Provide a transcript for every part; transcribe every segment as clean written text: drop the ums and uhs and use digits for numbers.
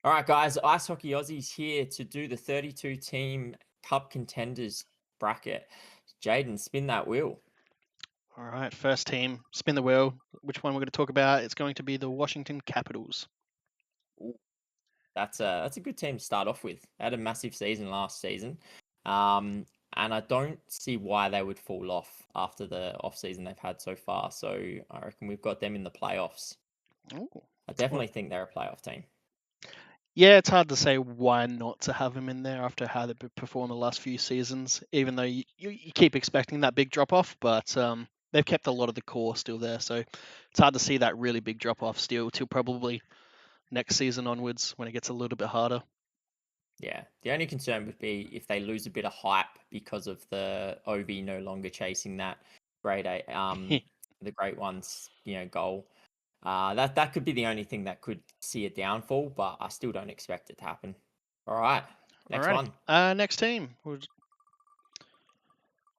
All right, guys, Ice Hockey Aussies here to do the 32 team Cup Contenders bracket. Jaden, spin that wheel. All right, first team, spin the wheel. Which one we're going to talk about? It's going to be the Washington Capitals. Ooh, that's a good team to start off with. They had a massive season last season. Um, and I don't see why they would fall off after the offseason they've had so far. So I reckon we've got them in the playoffs. Ooh. I Well, definitely think they're a playoff team. yeah, it's hard to say why not to have him in there after how they've performed the last few seasons, even though you keep expecting that big drop off, but they've kept a lot of the core still there. So it's hard to see that really big drop off still till probably next season onwards when it gets a little bit harder. Yeah, the only concern would be if they lose a bit of hype because of the OV no longer chasing that grade A, the great ones, goal. That could be the only thing that could see a downfall, but I still don't expect it to happen. All right, next Alrighty. one. Next team,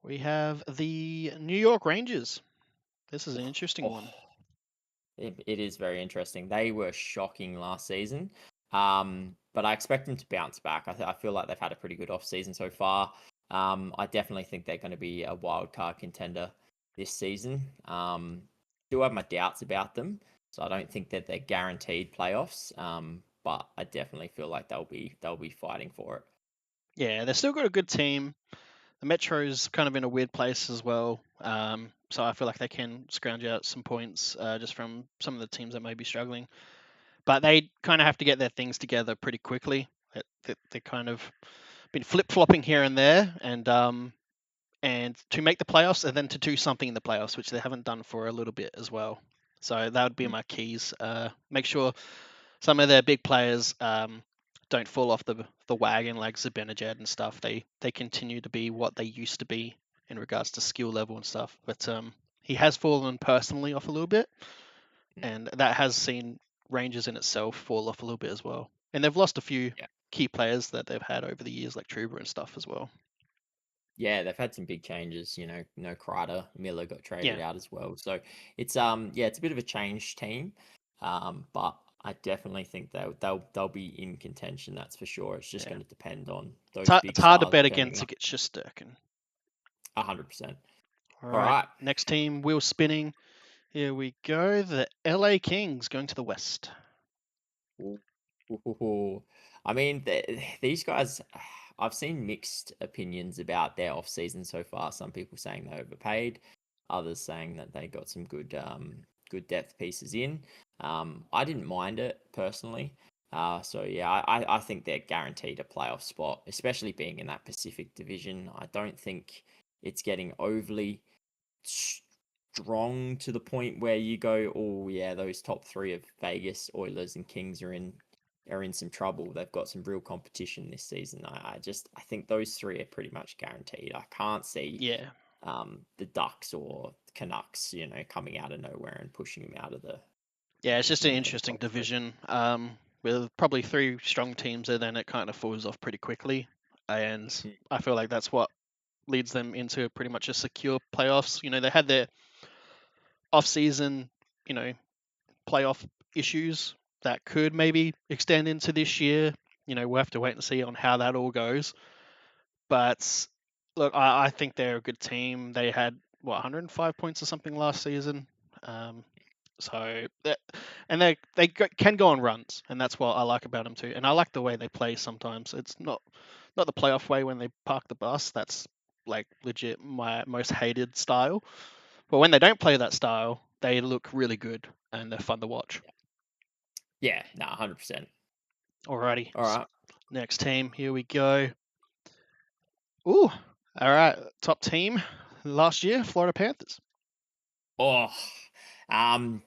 we have the New York Rangers. This is an interesting Oh, one. it is very interesting. They were shocking last season, but I expect them to bounce back. I feel like they've had a pretty good off season so far. I definitely think they're going to be a wild card contender this season. Still have my doubts about them, so I don't think that they're guaranteed playoffs. But I definitely feel like they'll be fighting for it. Yeah, they've still got a good team. The Metro's kind of in a weird place as well. So I feel like they can scrounge out some points just from some of the teams that may be struggling. But they kind of have to get their things together pretty quickly. They kind of been flip flopping here and there, and to make the playoffs, and then to do something in the playoffs, which they haven't done for a little bit as well. So that would be my keys. Make sure some of their big players don't fall off the wagon like Zibanejad and stuff. They continue to be what they used to be in regards to skill level and stuff. But he has fallen personally off a little bit, and that has seen Rangers in itself fall off a little bit as well. And they've lost a few Yeah. key players that they've had over the years, like Truber and stuff as well. Yeah, they've had some big changes. No Kreider, Miller got traded Yeah, out as well. So it's yeah, it's a bit of a changed team. But I definitely think they'll be in contention. That's for sure. It's just yeah. going to depend on It's those hard, big it's hard to stars bet turning against up. against Shesterkin. 100%. All All right, right. next team, wheel spinning. Here we go. The LA Kings going to the West. Ooh, ooh, ooh, ooh. I mean, these guys, I've seen mixed opinions about their off season so far. Some people saying they overpaid, others saying that they got some good depth pieces in. I didn't mind it personally. So yeah, I think they're guaranteed a playoff spot, especially being in that Pacific Division. I don't think it's getting overly strong to the point where you go, oh yeah, those top three of Vegas, Oilers, and Kings are in some trouble. They've got some real competition this season. I think those three are pretty much guaranteed. I can't see Yeah, the Ducks or Canucks, coming out of nowhere and pushing them out of the yeah. It's just an the interesting top three. division. With probably three strong teams, and then it kind of falls off pretty quickly. And Mm. I feel like that's what leads them into pretty much a secure playoffs. They had their off-season, you know, playoff issues that could maybe extend into this year. We'll have to wait and see on how that all goes. But look, I think they're a good team. They had 105 points or something last season. Um, so that, and can go on runs, and that's what I like about them too. And I like the way they play sometimes. It's not the playoff way when they park the bus. That's like legit my most hated style. But when they don't play that style, they look really good and they're fun to watch. Yeah, no, 100%. Alrighty, All right. next team. Here we go. Ooh, all right. Top team last year, Florida Panthers. Oh,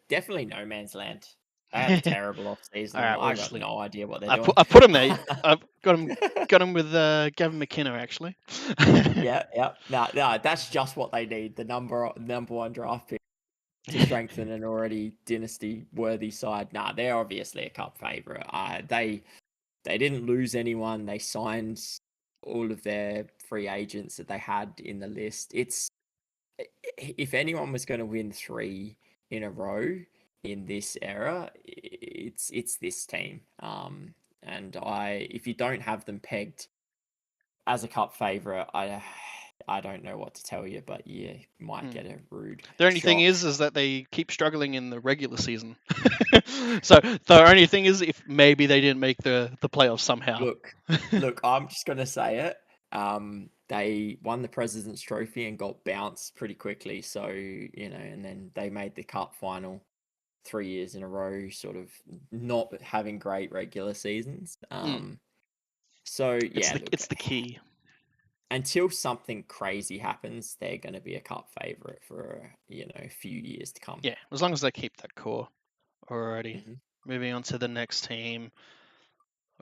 definitely no man's land. They had a All terrible off season. right, well, I got actually, no idea what they're I doing. put him there. I've got him with Gavin McKenna actually. Yeah, yeah. No, no, that's just what they need. The number one draft pick to strengthen an already dynasty worthy side. Nah, they're obviously a cup favorite. They didn't lose anyone. They signed all of their free agents that they had in the list. It's if anyone was going to win three in a row in this era, it's this team. and if you don't have them pegged as a cup favorite, I don't know what to tell you, but yeah, you might get a rude The only thing shock. is that they keep struggling in the regular season. So the only thing is if maybe they didn't make the playoffs somehow. Look, I'm just gonna say it. They won the President's Trophy and got bounced pretty quickly. So, and then they made the cup final 3 years in a row, sort of not having great regular seasons. So It's yeah, the look, it's the key. until something crazy happens, they're gonna be a cup favorite for a few years to come. Yeah, as long as they keep that core. Alrighty. Hmm. Moving on to the next team.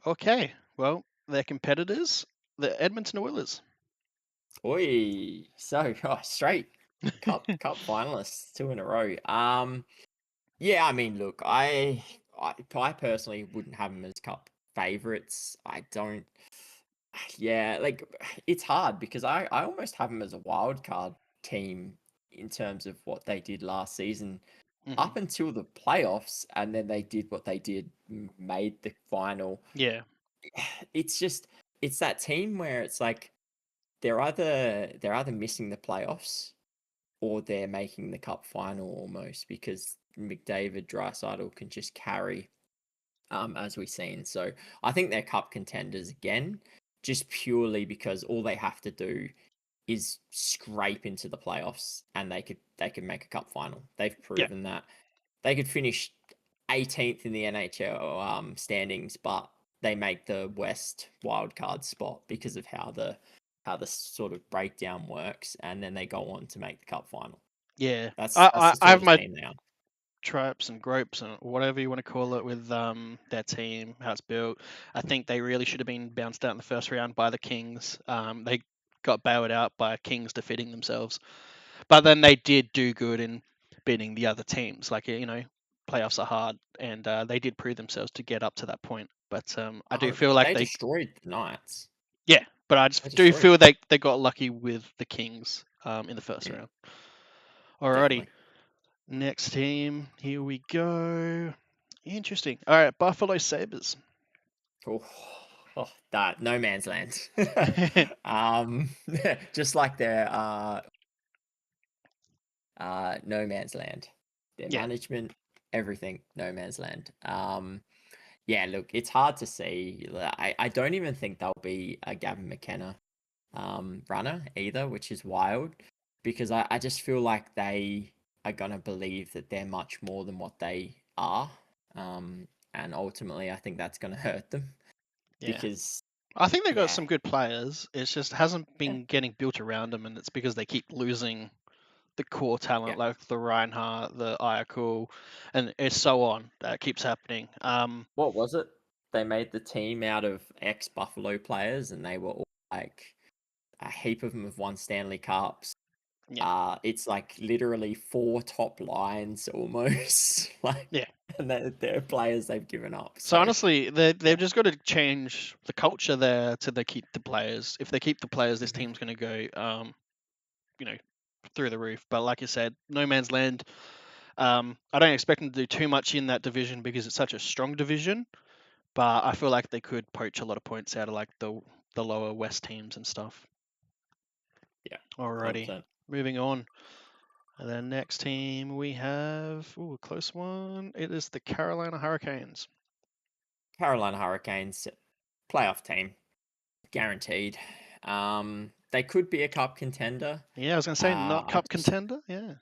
Okay, well, their competitors, the Edmonton Oilers. Oi, so straight cup finalists 2 in a row. Yeah, I mean, look, I personally wouldn't have them as cup favorites. I don't. Yeah, like it's hard because I almost have them as a wild card team in terms of what they did last season Hmm. up until the playoffs, and then they did what they did, made the final. Yeah, It's just it's that team where it's like they're either missing the playoffs or they're making the cup final almost because McDavid, Draisaitl can just carry, as we've seen. So I think they're cup contenders again, just purely because all they have to do is scrape into the playoffs and they could make a cup final. They've yeah, proven that they could finish 18th in the NHL standings, but they make the West wildcard spot because of how the sort of breakdown works, and then they go on to make the cup final. yeah. That's the I sort have of my team they are. tropes and gropes and whatever you want to call it with their team, how it's built. I think they really should have been bounced out in the first round by the Kings. They got bailed out by Kings defeating themselves, but then they did do good in beating the other teams. Like playoffs are hard, and they did prove themselves to get up to that point. But I do Oh, feel like they destroyed the Knights. yeah, but I They just do destroyed feel them. they got lucky with the Kings in the first Mm, round. Alrighty, definitely. next team. Here we go. Interesting. All right, Buffalo Sabres. Oh, that no man's land. um, just like their no man's land. Their Yeah, management, everything, no man's land. Yeah, look, it's hard to see. I don't even think there'll be a Gavin McKenna runner either, which is wild because I just feel like they are gonna believe that they're much more than what they are. And ultimately I think that's gonna hurt them yeah. because I think they got yeah, some good players. It's just hasn't yeah, been getting built around them, and it's because they keep losing the core yeah. talent like the Reinhardt, the Iackel, and it's so on. That keeps happening. What was it? They made the team out of ex Buffalo players and they were all like a heap of them have won Stanley Cups. Yeah, It's like literally four top lines almost, like, yeah. and they're players they've given up. So So honestly, they've just got to change the culture there to they keep the players. If they keep the players, this mhm. team's going to go, you know, through the roof. But like you said, no man's land. I don't expect them to do too much in that division because it's such a strong division. But I feel like they could poach a lot of points out of like the lower West teams and stuff. Yeah, Alrighty, 100%. moving on. And then next team we have, ooh, a close one. It is the Carolina Hurricanes. Carolina Hurricanes playoff team, guaranteed. They could be a cup contender. Yeah, I was gonna say not I cup just contender. Yeah,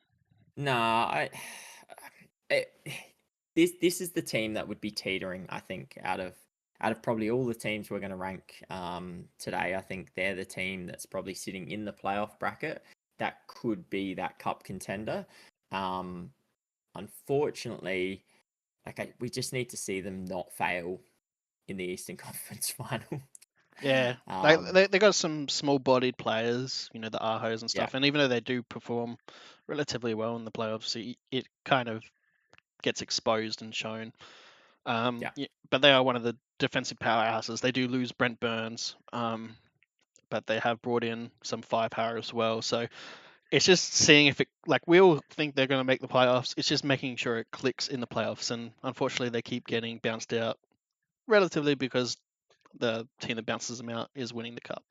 Nah, it, this is the team that would be teetering, I think, out of probably all the teams we're going to rank today. I think they're the team that's probably sitting in the playoff bracket that could be that cup contender. Um, Unfortunately, we just need to see them not fail in the Eastern Conference final. yeah. Like um, they got some small-bodied players, the Ahos and yeah, stuff. And even though they do perform relatively well in the playoffs, it kind of gets exposed and shown. yeah. Yeah, but they are one of the defensive powerhouses. They do lose Brent Burns, but they have brought in some firepower as well. So it's just seeing if it, like, we all think they're going to make the playoffs. It's just making sure it clicks in the playoffs. And unfortunately, they keep getting bounced out relatively because the team that bounces them out is winning the cup.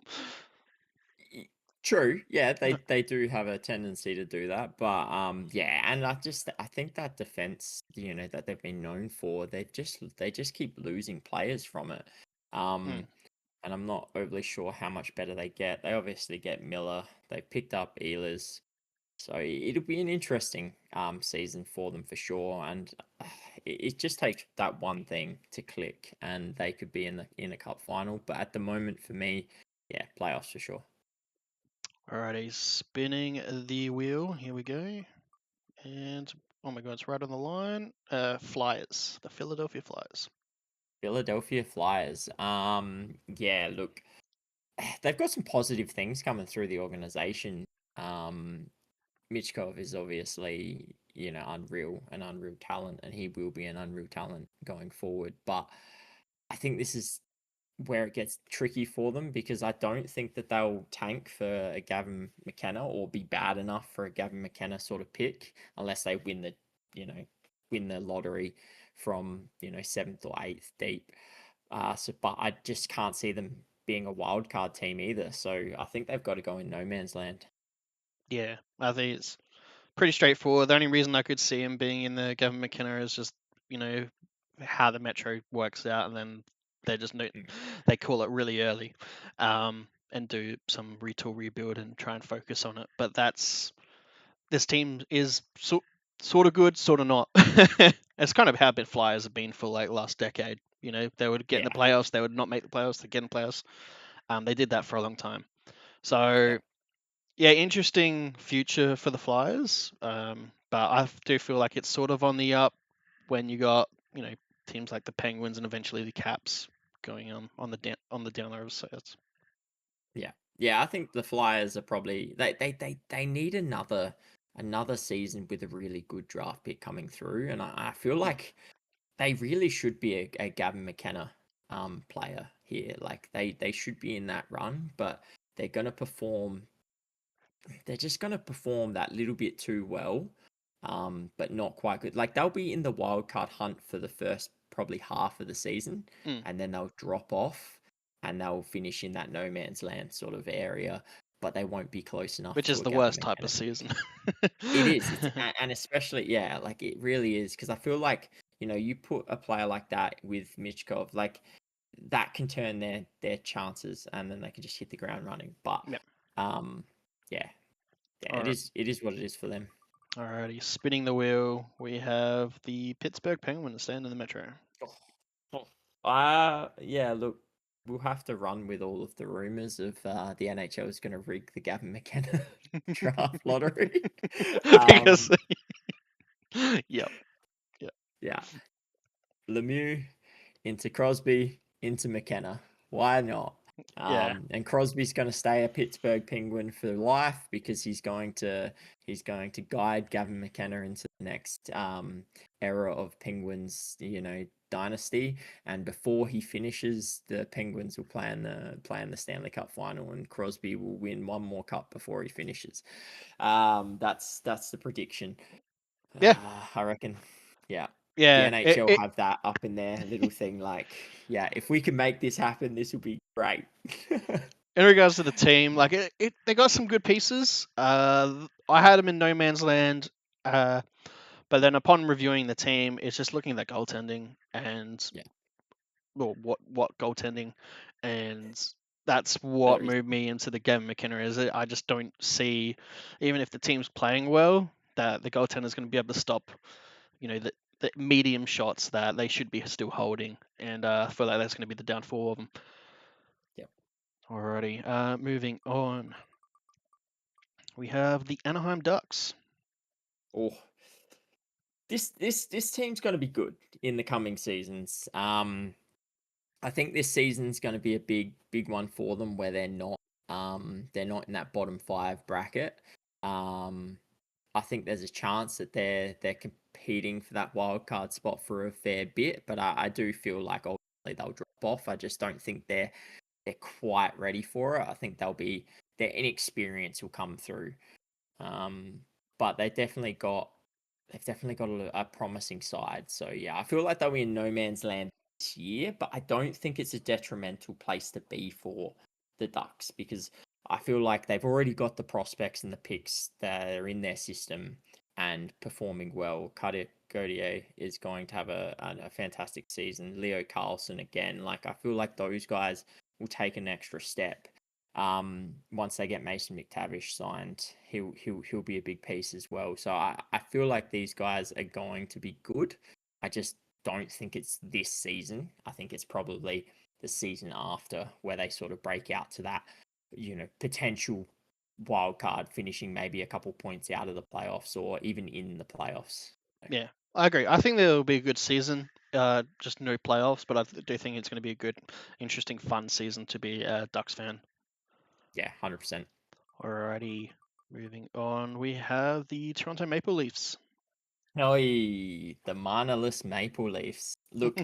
Y- True, yeah, Uh, they do have a tendency to do that, but yeah, and I think that defense, that they've been known for, they just keep losing players from it. mm. Um, and I'm not overly sure how much better they get. They obviously get Miller. They picked up Ehlers. So it'll be an interesting season for them for sure, and it just takes that one thing to click, and they could be in a cup final. But at the moment, for me, yeah, playoffs for sure. Alrighty, spinning the wheel. Here we go. And oh my god, it's right on the line. Flyers, the Philadelphia Flyers. Philadelphia Flyers. Yeah, look, they've got some positive things coming through the organization. Um, Michkov is obviously, an unreal talent, and he will be an unreal talent going forward. But I think this is where it gets tricky for them because I don't think that they'll tank for a Gavin McKenna or be bad enough for a Gavin McKenna sort of pick unless they you know, win the lottery from, seventh or eighth deep. But I just can't see them being a wild card team either. So I think they've got to go in no man's land. Yeah, I think it's pretty straightforward. The only reason I could see him being in the Gavin McKenna is just you know how the Metro works out, and then they just Mm. they call it really early, and do some retool rebuild and try and focus on it. But this team is sort of good, sort of not. It's kind of how bit Flyers have been for like last decade. They would get in the Yeah, playoffs, they would not make the playoffs, they get in the playoffs. They did that for a long time. yeah, So yeah, interesting future for the Flyers. But I do feel like it's sort of on the up when you got teams like the Penguins and eventually the Caps going on the downer of sorts. yeah, yeah. I think the Flyers are probably they need another season with a really good draft pick coming through, and I feel Mm. like they really should be a Gavin McKenna player here. Like they should be in that run, but they're gonna perform. They're just gonna perform that little bit too well, but not quite good. Like they'll be in the wild card hunt for the first probably half of the season, Mm. and then they'll drop off, and they'll finish in that no man's land sort of area. But they won't be close enough Which to is a the Gavin worst type McKenna of to season. it is. And especially like it really is because I feel like you put a player like that with Michkov, like that can turn their chances, and then they can just hit the ground running. But Yep. um, yeah, yeah, All right. it is what it is for them. Alrighty, spinning the wheel. We have the Pittsburgh Penguins staying in the Metro. Yeah. Look, we'll have to run with all of the rumors of the NHL is going to rig the Gavin McKenna draft lottery. Because um, yep, yep, yeah, Lemieux into Crosby into McKenna. Why not? yeah. And Crosby's going to stay a Pittsburgh Penguin for life because he's going to guide Gavin McKenna into the next era of Penguins, dynasty. And before he finishes, the Penguins will play in the Stanley Cup final, and Crosby will win one more cup before he finishes. That's the prediction. Yeah, I reckon. Yeah. The yeah. NHL have that up in their little thing. Like, yeah, if we can make this happen, this will be great. In regards to the team, like they got some good pieces. I had them in no man's land, but then upon reviewing the team, it's just looking at the goaltending and Yeah, well, what goaltending, and that's what very. moved me into the Gavin McKenna. Is it? I just don't see, even if the team's playing well, that the goaltender is going to be able to stop, the medium shots that they should be still holding, and I feel like that's going to be the downfall of them. Yeah. Alrighty, moving on. We have the Anaheim Ducks. Oh, this team's going to be good in the coming seasons. I think this season's going to be a big one for them where they're not in that bottom five bracket. Um, I think there's a chance that they're competing for that wild card spot for a fair bit, but I do feel like ultimately they'll drop off. I just don't think they're quite ready for it. I think their inexperience will come through. Um, but they've definitely got a promising side. So yeah, I feel like they'll be in no man's land this year, but I don't think it's a detrimental place to be for the Ducks because I feel like they've already got the prospects and the picks that are in their system and performing well. Gauthier is going to have a fantastic season. Leo Carlson again. Like I feel like those guys will take an extra step. Once they get Mason McTavish signed, he'll be a big piece as well. So I feel like these guys are going to be good. I just don't think it's this season. I think it's probably the season after where they sort of break out to that, potential wild card, finishing maybe a couple points out of the playoffs or even in the playoffs. Yeah, I agree. I think there will be a good season. Just no playoffs, but I do think it's going to be a good, interesting, fun season to be a Ducks fan. Yeah, 100%. Alrighty, moving on. We have the Toronto Maple Leafs. Oi, the manaless Maple Leafs. Look,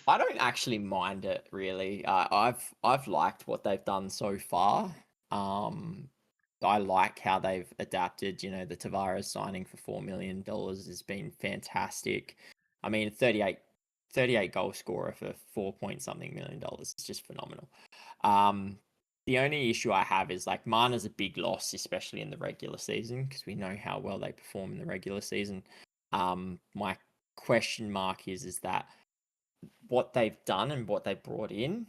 I don't actually mind it really. I've liked what they've done so far. I like how they've adapted. The Tavares signing for $4 million has been fantastic. I mean, 38 goal scorer for 4 point something $1 million is just phenomenal. The only issue I have is like Mana's a big loss, especially in the regular season, because we know how well they perform in the regular season. My question mark is that what they've done and what they brought in,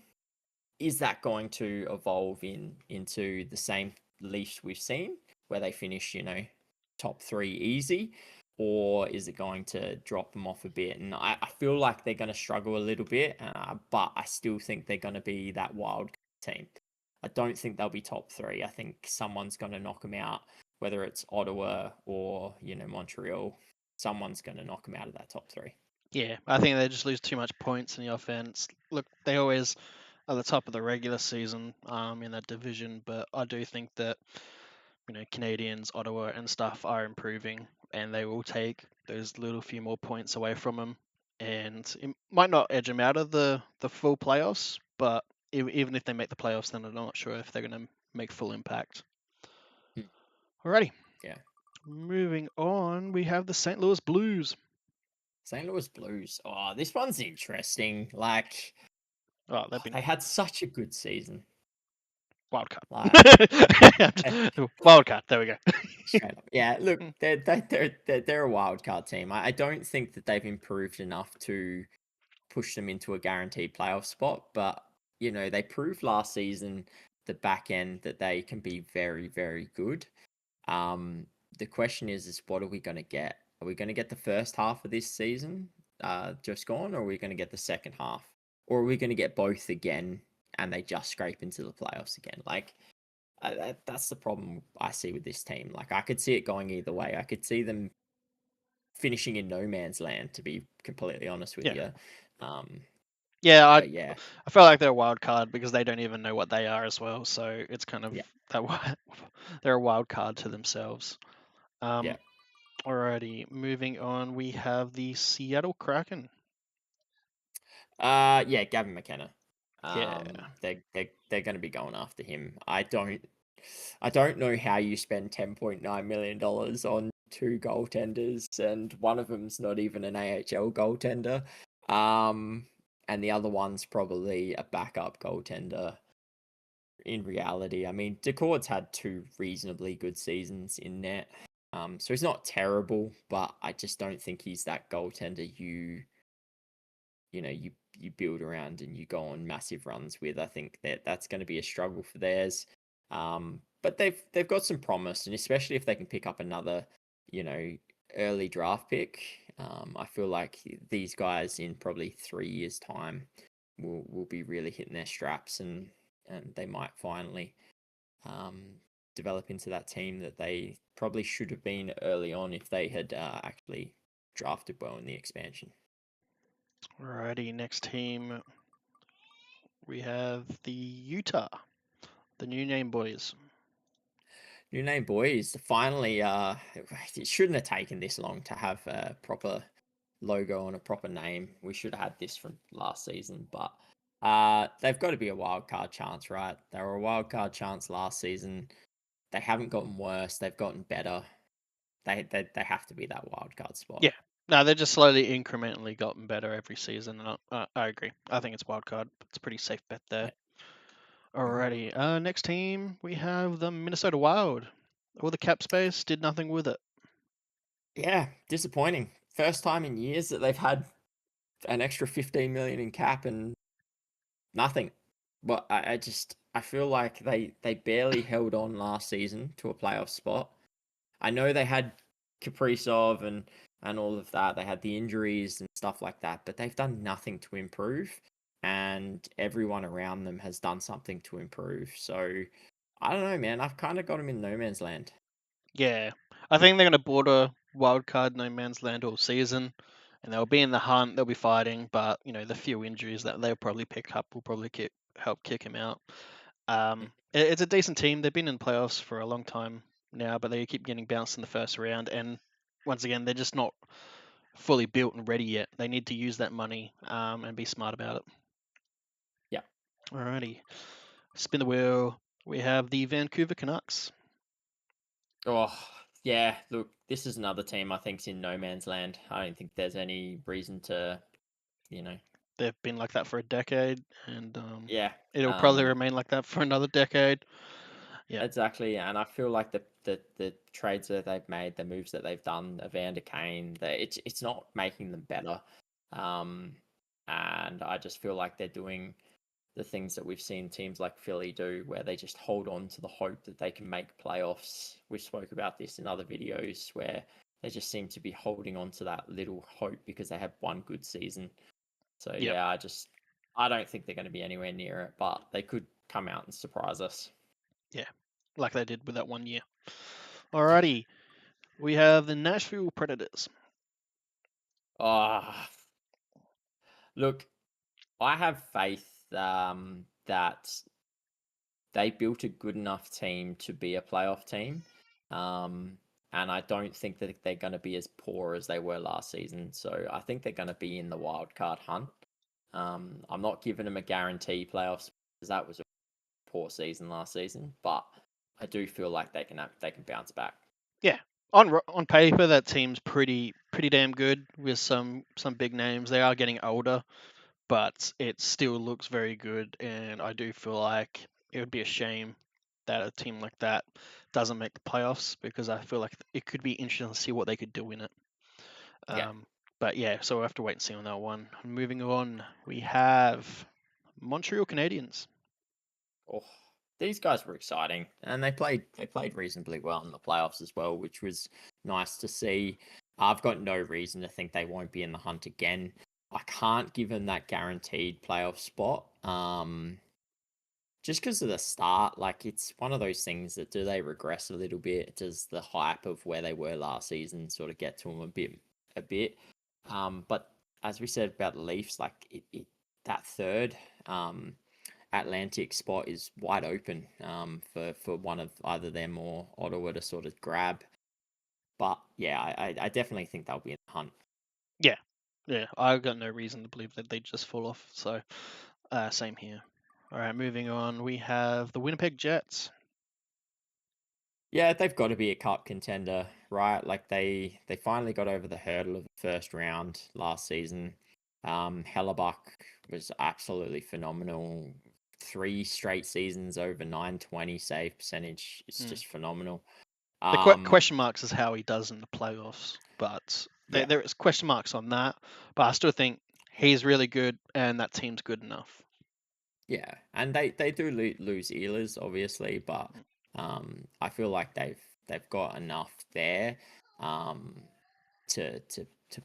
is that going to evolve into the same Leafs we've seen where they finish, top three easy, or is it going to drop them off a bit? And I feel like they're going to struggle a little bit, but I still think they're going to be that wild team. I don't think they'll be top three. I think someone's going to knock them out, whether it's Ottawa or, Montreal. Someone's going to knock them out of that top three. Yeah, I think they just lose too much points in the offense. Look, they always are the top of the regular season in that division, but I do think that Canadians, Ottawa, and stuff are improving, and they will take those little few more points away from them, and it might not edge them out of the full playoffs, but even if they make the playoffs, then I'm not sure if they're going to make full impact. Alrighty. Yeah. Moving on, we have the St. Louis Blues. St. Louis Blues. Oh, this one's interesting. Like, Oh, they've been they had such a good season. wild card. Like, Wild card. There we go. straight up. Yeah, look, they're a wild card team. I don't think that they've improved enough to push them into a guaranteed playoff spot, but they proved last season, the back end, that they can be very, very good. The question is what are we going to get? Are we going to get the first half of this season just gone, or are we going to get the second half? Or are we going to get both again and they just scrape into the playoffs again? Like, that's the problem I see with this team. Like, I could see it going either way. I could see them finishing in no man's land, to be completely honest with you. Yeah, Yeah. I feel like they're a wild card because they don't even know what they are as well. So it's kind of they're a wild card to themselves. Yeah. Alrighty, moving on, we have the Seattle Kraken. Yeah, Gavin McKenna. Yeah. They're going to be going after him. I don't know how you spend $10.9 million on two goaltenders, and one of them's not even an AHL goaltender. And the other one's probably a backup goaltender. In reality, I mean, Decord's had two reasonably good seasons in net. So he's not terrible, but I just don't think he's that goaltender you build around and you go on massive runs with. I think that's going to be a struggle for theirs. But they've got some promise, and especially if they can pick up another, early draft pick. I feel like these guys in probably 3 years' time will be really hitting their straps, and they might finally develop into that team that they probably should have been early on if they had actually drafted well in the expansion. Alrighty, next team we have the Utah, the New Name Boys. New Name Boys. Finally, it shouldn't have taken this long to have a proper logo and a proper name. We should have had this from last season, but they've got to be a wild card chance, right? They were a wild card chance last season. They haven't gotten worse. They've gotten better. They have to be that wild card spot. Yeah, No, they're just slowly, incrementally gotten better every season, and I agree. I think it's wild card. It's a pretty safe bet there. Yeah. Mhm. Alrighty, next team we have the Minnesota Wild. All the cap space, did nothing with it. Yeah, disappointing. First time in years that they've had an extra 15 million in cap and nothing. But I feel like they barely held on last season to a playoff spot. I know they had Kaprizov and all of that. They had the injuries and stuff like that, but they've done nothing to improve, and everyone around them has done something to improve. So I don't know, man. I've kind of got them in no man's land. Yeah, I think they're going to border wild card no man's land all season, and they'll be in the hunt. They'll be fighting, but the few injuries that they'll probably pick up will probably help kick him out. It's a decent team. They've been in playoffs for a long time now, but they keep getting bounced in the first round. And once again, they're just not fully built and ready yet. They need to use that money and be smart about it. Yeah. Alrighty, spin the wheel. We have the Vancouver Canucks. Oh, yeah. Look, this is another team I think's in no man's land. I don't think there's any reason to, you know, They've been like that for a decade, and yeah. it'll probably remain like that for another decade. Yeah, Exactly, and I feel like the trades that they've made, the moves that they've done, Evander Kane, that it's not making them better. Um, and I just feel like they're doing the things that we've seen teams like Philly do, where they just hold on to the hope that they can make playoffs. We spoke about this in other videos where they just seem to be holding on to that little hope because they have one good season. So yeah, yeah, I don't think they're going to be anywhere near it, but they could come out and surprise us. yeah, like they did with that 1 year. Alrighty, we have the Nashville Predators. Ah, look, I have faith that they built a good enough team to be a playoff team. Um, and I don't think that they're going to be as poor as they were last season. So I think they're going to be in the wild card hunt. I'm not giving them a guarantee playoffs because that was a poor season last season, but I do feel like they can bounce back. Yeah, on paper that team's pretty damn good with some big names. They are getting older, but it still looks very good, and I do feel like it would be a shame that a team like that doesn't make the playoffs because I feel like it could be interesting to see what they could do in it. Yeah. Um, but yeah, so we'll have to wait and see on that one. Moving on, we have Montreal Canadiens. Oh, these guys were exciting, and they played reasonably well in the playoffs as well, which was nice to see. I've got no reason to think they won't be in the hunt again. I can't give them that guaranteed playoff spot. Just because of the start, like it's one of those things that do they regress a little bit? Does the hype of where they were last season sort of get to them a bit? But as we said about the Leafs, like that third Atlantic spot is wide open for one of either them or Ottawa to sort of grab. But yeah, I definitely think they'll be in the hunt. Yeah, yeah, I've got no reason to believe that they just fall off. So same here. All right, moving on, we have the Winnipeg Jets. Yeah, they've got to be a cup contender, right? Like they finally got over the hurdle of the first round last season. Hellebuck was absolutely phenomenal. 3 straight seasons over 920 save percentage. It's Mm. just phenomenal. The Um, question marks is how he does in the playoffs, but yeah, there is question marks on that. But I still think he's really good, and that team's good enough. yeah, and they do lose Ehlers obviously, but I feel like they've got enough there um, to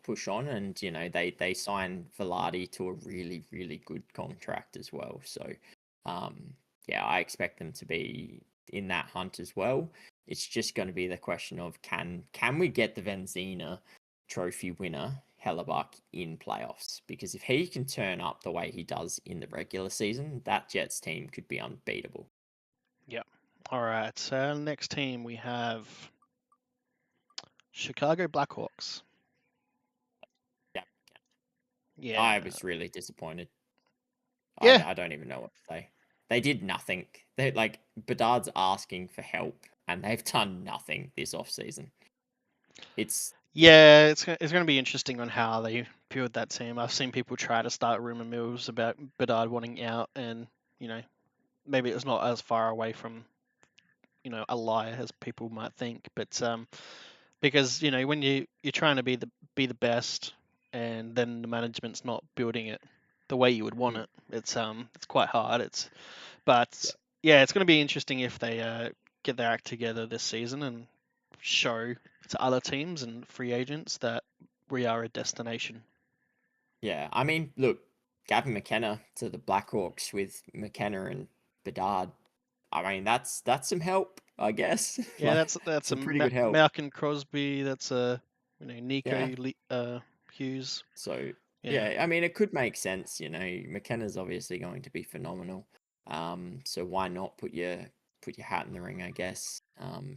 push on, and they sign Velarde to a really good contract as well. So um, yeah, I expect them to be in that hunt as well. It's just going to be the question of can we get the Venzina trophy winner Hellebuck in playoffs? Because if he can turn up the way he does in the regular season, that Jets team could be unbeatable. Yep. All right. So next team we have Chicago Blackhawks. Yeah, I Yeah. was really disappointed. Yeah. I don't even know what to say. They did nothing. They like Bedard's asking for help, and they've done nothing this off season. It's Yeah, it's going to be interesting on how they build that team. I've seen people try to start rumor mills about Bedard wanting out, and you know maybe it's not as far away from a lie as people might think, but because when you're trying to be the best, and then the management's not building it the way you would want Mm, it, it's quite hard. yeah, But yeah, it's going to be interesting if they get their act together this season and show to other teams and free agents that we are a destination. yeah. I mean, look, Gavin McKenna to the Blackhawks with McKenna and Bedard. I mean, that's some help, I guess. Yeah, Like, that's a some pretty good help. Malcolm Crosby. That's a Yeah. Nico Hughes. So Yeah, yeah, I mean, it could make sense. McKenna's obviously going to be phenomenal. So why not put your hat in the ring? I guess.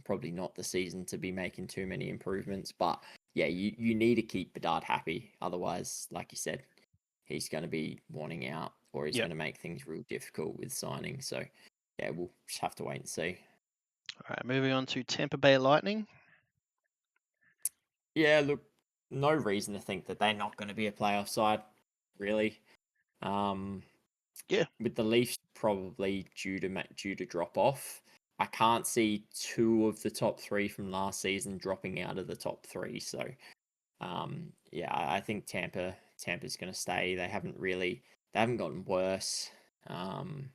Probably not the season to be making too many improvements, but yeah, you need to keep Bedard happy. Otherwise, like you said, he's going to be wanting out, or he's yeah. going to make things real difficult with signing. So yeah, we'll just have to wait and see. All right, moving on to Tampa Bay Lightning. Yeah, look, no reason to think that they're not going to be a playoff side, really. Um, Yeah, with the Leafs probably due to drop off. I can't see two of the top three from last season dropping out of the top three. So yeah, I think Tampa's going to stay. They haven't gotten worse. Um,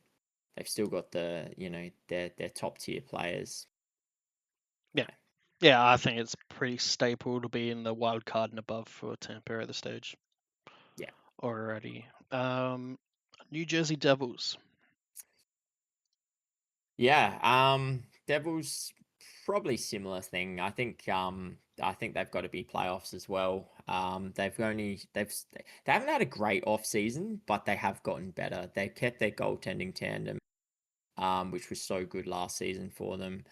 they've still got their top tier players. yeah, yeah. I think it's pretty staple to be in the wild card and above for Tampa at the stage Yeah. already. New Jersey Devils. Yeah, Devils probably similar thing. I think they've got to be playoffs as well. They haven't had a great off season, but they have gotten better. They kept their goaltending tandem, which was so good last season for them.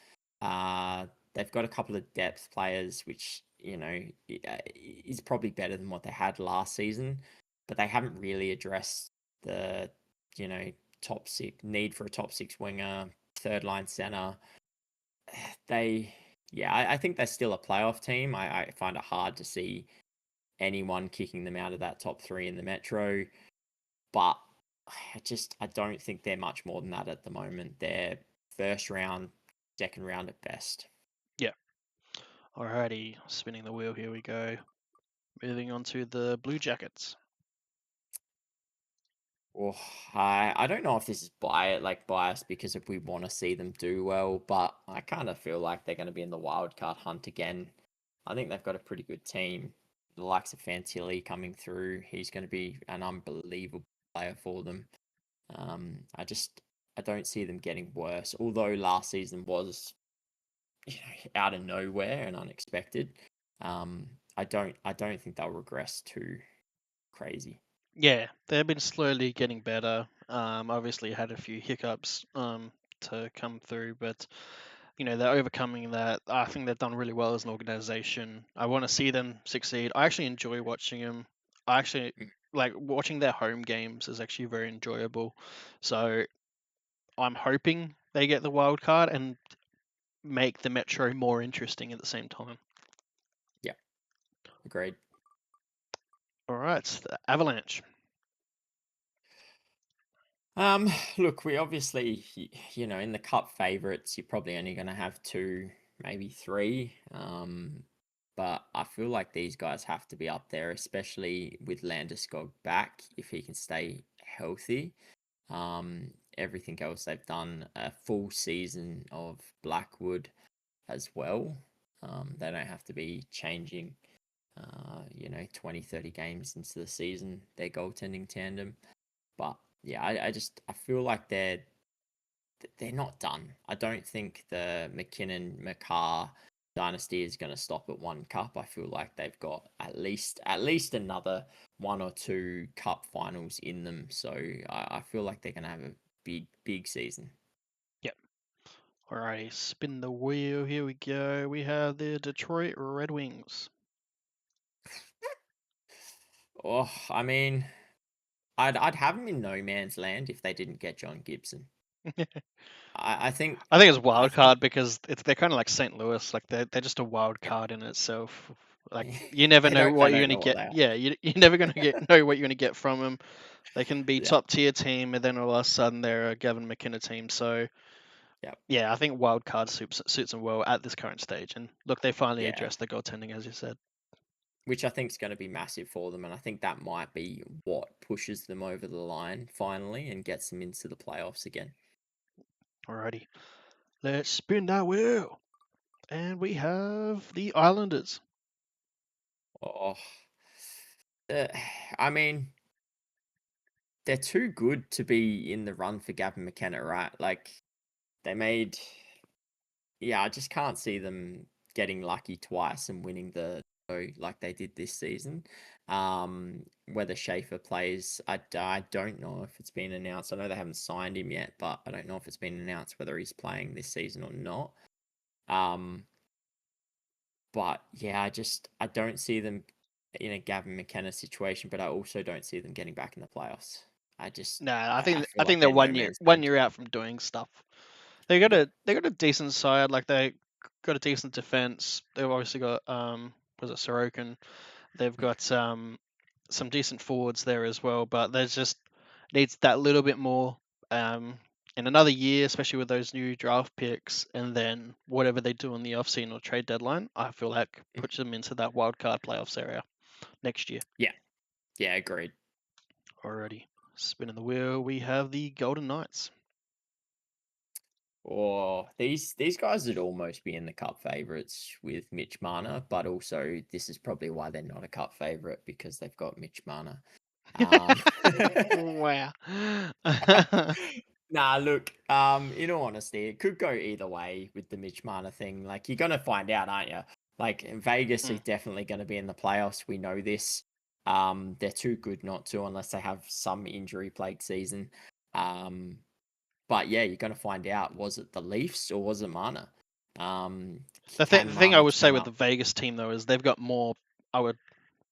Uh, they've got a couple of depth players, which is probably better than what they had last season, but they haven't really addressed the you know top six need for a top six winger, third line center. They, yeah, I think they're still a playoff team. I find it hard to see anyone kicking them out of that top three in the Metro, but I don't think they're much more than that at the moment. They're first round, second round at best. Yeah. Alrighty, spinning the wheel. Here we go. Moving on to the Blue Jackets. Well, I don't know if this is biased because if we want to see them do well, but I kind of feel like they're going to be in the wild card hunt again. I think they've got a pretty good team. The likes of Fantilli coming through, he's going to be an unbelievable player for them. I don't see them getting worse. Although last season was out of nowhere and unexpected. I don't think they'll regress too crazy. Yeah, they've been slowly getting better. Obviously had a few hiccups to come through, but they're overcoming that. I think they've done really well as an organization. I want to see them succeed. I actually enjoy watching them. I actually like watching their home games is actually very enjoyable. So I'm hoping they get the wild card and make the Metro more interesting at the same time. Yeah, agreed. All right, the Avalanche. Look, we obviously, in the cup favorites, you're probably only going to have two, maybe three. But I feel like these guys have to be up there, especially with Landeskog back, if he can stay healthy. Everything else they've done a full season of Blackwood as well. They don't have to be changing, 20, 30 games into the season, their goaltending tandem. But yeah, I feel like they're not done. I don't think the McKinnon McCarr dynasty is going to stop at one cup. I feel like they've got at least another one or two cup finals in them. So I feel like they're going to have a big season. Yep. Alrighty, spin the wheel. Here we go. We have the Detroit Red Wings. Oh, I mean, I'd have them in no man's land if they didn't get John Gibson. I think I think it's I wild think card because they're kind of like St. Louis, like they're just a wild card in itself. Like you never they know don't they what you're don't gonna know what get. they are. Yeah, you're never gonna know what you're gonna get from them. They can be Yeah, top tier team, and then all of a sudden they're a Gavin McKenna team. So yeah, yeah, I think wild card suits them well at this current stage. And look, they finally yeah. addressed the goaltending, as you said. Which I think is going to be massive for them, and I think that might be what pushes them over the line finally and gets them into the playoffs again. Alrighty, let's spin that wheel, and we have the Islanders. Oh, uh, I mean, they're too good to be in the run for Gavin McKenna, right? Like they made, yeah, I just can't see them getting lucky twice and winning the like they did this season. Whether Schaefer plays, I don't know if it's been announced. I know they haven't signed him yet, but I don't know if it's been announced whether he's playing this season or not. Um, but yeah, I don't see them in a Gavin McKenna situation, but I also don't see them getting back in the playoffs. Nah, I I feel like think they're they're no man's one land. year out from doing stuff. Yeah. They got a decent side. Like they got a decent defense. They've obviously got was it Sorokin? They've Mm. got some decent forwards there as well. But there's just needs that little bit more in another year, especially with those new draft picks, and then whatever they do on the offseason or trade deadline. I feel like Mm. puts them into that wild card playoffs area next year. Yeah. Yeah, agreed. Already spinning the wheel, we have the Golden Knights. Or these guys would almost be in the cup favorites with Mitch Marner, but also this is probably why they're not a cup favorite because they've got Mitch Marner. Um, Wow. nah, look, in all honesty, it could go either way with the Mitch Marner thing. Like you're gonna find out, aren't you? Like Vegas Mm. is definitely gonna be in the playoffs. We know this. They're too good not to unless they have some injury plagued season. Um, but yeah, you're gonna find out, was it the Leafs or was it Marner? The Can thing I Marner would say turn with the up? Vegas team though is they've got more our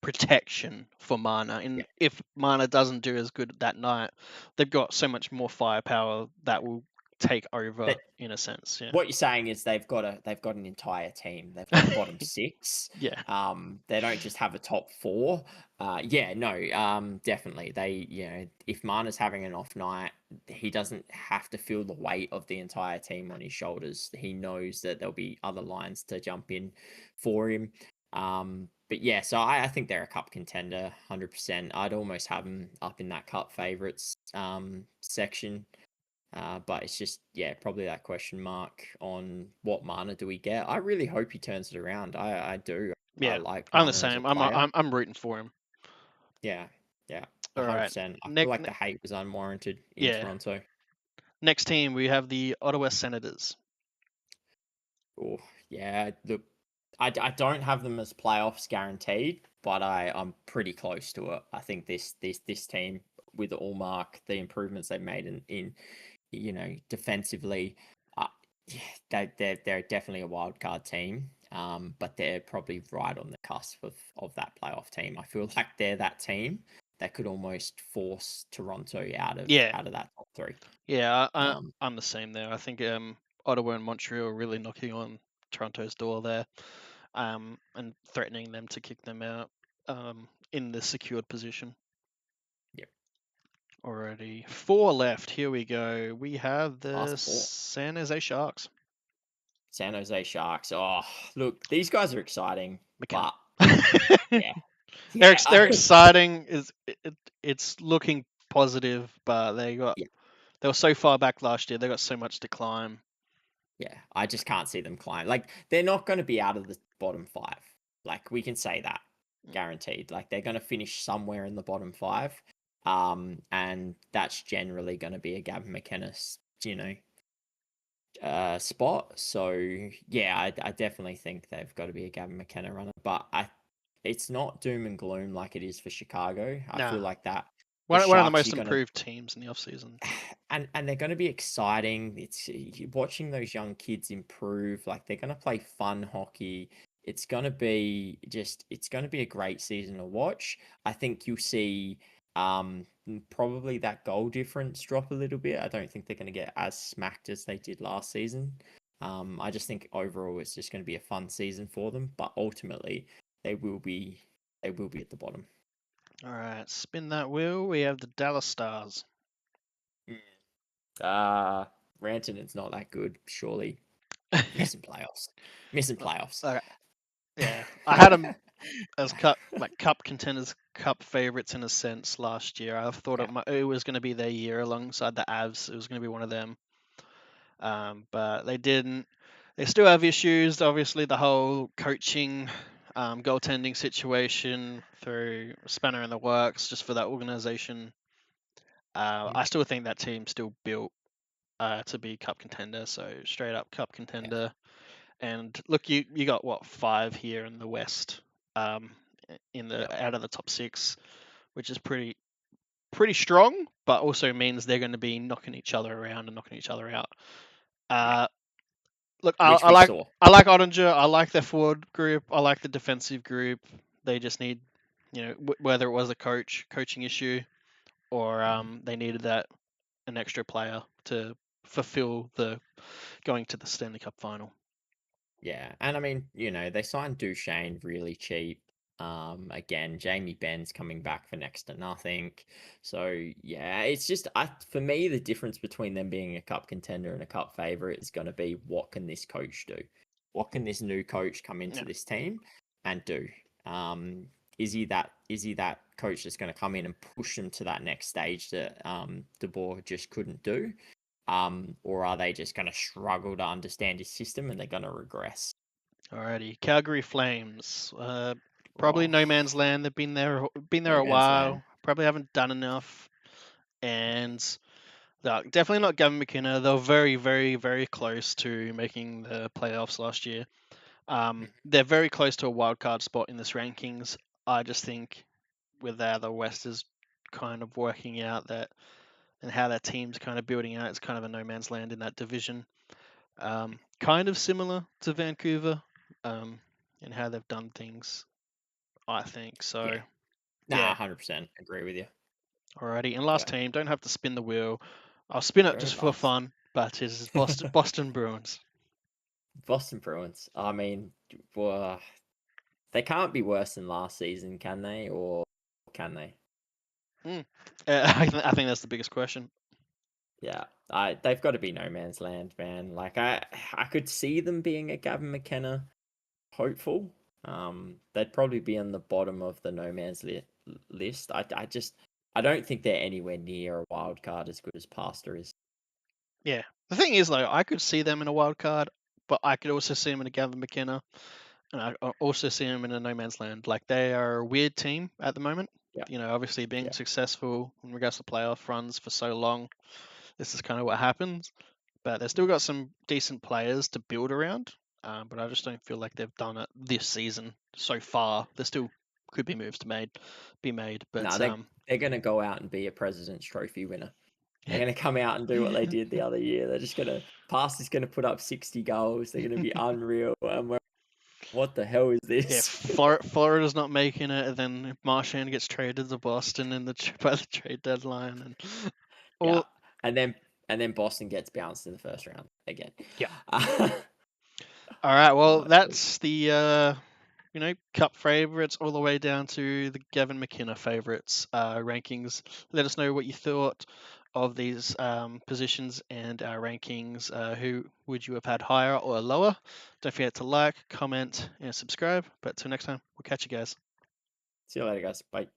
protection for Mana. Yeah. And if Mana doesn't do as good that night, they've got so much more firepower that will take over That in a sense. Yeah. what you're saying is they've got an entire team. They've got a bottom six. Yeah. They don't just have a top four. Yeah, no, definitely. If Marner's having an off night, he doesn't have to feel the weight of the entire team on his shoulders. He knows that there'll be other lines to jump in for him. But yeah, so I think they're a cup contender, 100%. I'd almost have them up in that cup favorites section. But it's just, yeah, probably that question mark on what Mana do we get. I really hope he turns it around. I do. I Yeah. like I'm the Mana as a same. player. I'm rooting for him. Yeah, yeah, All right. 100%. I feel Next, like the hate was unwarranted in yeah. Toronto. Next team we have the Ottawa Senators. Oh, yeah. Look, I don't have them as playoffs guaranteed, but I'm pretty close to it. I think this team with Allmark, the improvements they've made in defensively, uh, yeah, they're definitely a wild card team. But they're probably right on the cusp of that playoff team. I feel like they're that team that could almost force Toronto Yeah. out of that top three. Yeah. Um, I'm the same there. I think Ottawa and Montreal are really knocking on Toronto's door there. And threatening them to kick them out in the secured position. yeah, Already four left. Here we go. We have the last four. San Jose Sharks. San Jose Sharks. Oh, look, these guys are exciting, McKenna. but yeah, yeah, They're exciting. It's looking positive, but yeah, they were so far back last year. They got so much to climb. yeah. I just can't see them climb. Like they're not going to be out of the bottom five. Like we can say that guaranteed. Like they're going to finish somewhere in the bottom five. And that's generally going to be a Gavin McKenna's, spot. So yeah, I definitely think they've got to be a Gavin McKenna runner, but it's not doom and gloom like it is for Chicago. I feel Nah, like that the one of the Sharks most are gonna improved teams in the offseason. and they're going to be exciting. Watching those young kids improve. Like they're going to play fun hockey. It's going to be a great season to watch. I think you'll see probably that goal difference drop a little bit. I don't think they're going to get as smacked as they did last season. I just think overall it's just going to be a fun season for them. But ultimately, they will be at the bottom. All right, spin that wheel. We have the Dallas Stars. Rantanen's not that good, surely. Missing playoffs. Missing playoffs. Okay, yeah, I had them as cup contenders, cup favorites in a sense last year. I thought Yeah. it was going to be their year alongside the Avs. It was going to be one of them, but they didn't. They still have issues. Obviously, the whole coaching, goaltending situation through spanner in the works just for that organization. I still think that team's still built to be cup contender. So straight up cup contender. And look, you got what 5 here in the West, in the Yep. out of the top 6, which is pretty strong, but also means they're going to be knocking each other around and knocking each other out. Yeah. Look, Which we saw. I like Ottinger. I like their forward group. I like the defensive group. They just need, whether it was a coaching issue, or they needed an extra player to fulfill the going to the Stanley Cup final. Yeah, and I mean, they signed Duchesne really cheap. Again, Jamie Benn's coming back for next to nothing. So yeah, it's just for me the difference between them being a cup contender and a cup favorite is going to be what can this coach do? What can this new coach come into Yeah. this team and do? Is he that coach that's going to come in and push them to that next stage that DeBoer just couldn't do? Or are they just going to struggle to understand his system and they're going to regress? Alrighty, Calgary Flames. Probably Oh, no man's land. They've been there no a man's land. while. Probably haven't done enough, and they're definitely not Gavin McKenna. They were very, very, very close to making the playoffs last year. They're very close to a wild card spot in this rankings. I just think with how the West is kind of working out that and how that team's kind of building out, it's kind of a no man's land in that division. Kind of similar to Vancouver, in how they've done things, I think. So, Yeah. Nah, yeah, 100% agree with you. alrighty. And last But team, don't have to spin the wheel. I'll spin it very just for last. fun, but it is Boston Bruins. Boston Bruins. I mean, well, they can't be worse than last season, can they? Or can they? I think that's the biggest question. Yeah, they've got to be no man's land, man. Like I could see them being a Gavin McKenna hopeful. They'd probably be on the bottom of the no man's list. I don't think they're anywhere near a wild card as good as Pastor is. Yeah. The thing is, though, I could see them in a wild card, but I could also see them in a Gavin McKenna, and I also see them in a no man's land. Like they are a weird team at the moment. Yeah, Obviously being yeah. successful in regards to playoff runs for so long, this is kind of what happens. But they've still got some decent players to build around. But I just don't feel like they've done it this season so far. There still could be moves be made. No, But they're gonna go out and be a President's Trophy winner. They're gonna come out and do what they did the other year. They're just gonna Pastor's gonna put up 60 goals. They're gonna be unreal. And what the hell is yeah, this? Florida's not making it, and then Marchand gets traded to Boston in by the trade deadline, and Yeah, all and then Boston gets bounced in the first round again. yeah. Uh, All right, well, oh, that's the cup favorites all the way down to the Gavin McKenna favorites rankings. Let us know what you thought of these positions and our rankings. Who would you have had higher or lower? Don't forget to like, comment, and subscribe. But till next time, we'll catch you guys. see you later, guys. Bye.